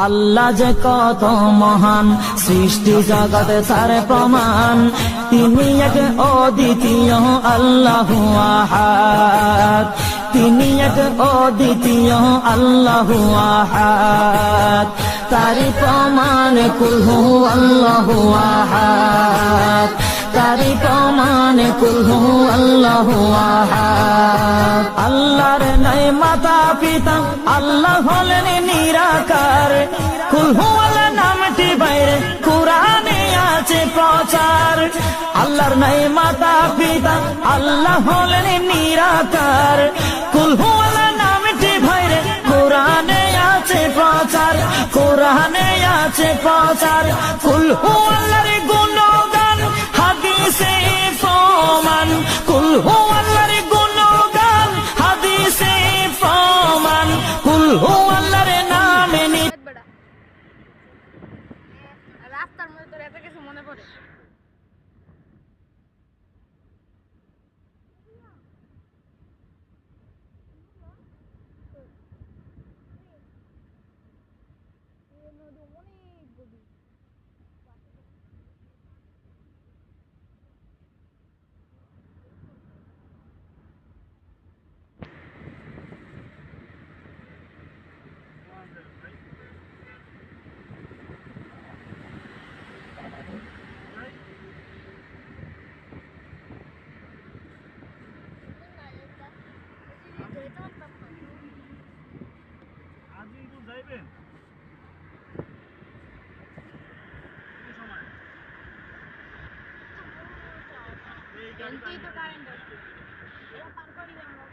আল্লাহ যে কত মহান, সৃষ্টি জগতে তার প্রমাণ। তিনি এক অদ্বিতীয় আল্লাহু আহাদ, তিনি এক অদ্বিতীয় আল্লাহু আহাদ। তারি প্রমাণ কুল হু আল্লাহু আহাদ, তারি প্রমাণ কুল হু আল্লাহু আহাদ। আল্লাহর নাই মাতা পিতা, আল্লাহ হলেন নিরাকার। কুল হু আল্লাহ নামটি বাইরে কুরআনে আছে প্রচার। আল্লাহর নাই মাতা পিতা, আল্লাহ হলেন নিরাকার। কুল হু আল্লাহ নামটি বাইরে কুরআনে আছে প্রচার, কুরআনে আছে প্রচার। কুল হু আল্লাহর গুণগান হাদিসে প্রমাণ, কুল হু আল্লাহর গুণগান হাদিসে প্রমাণ। কুল হু আল্লাহর নামে রাস্তার মধ্যে তোর এত কিছু মনে পড়ে? আজিমপুর যাইবেন সময় এই গাড়ি তো কারেন্ট আছে, এটা পার করি আমরা।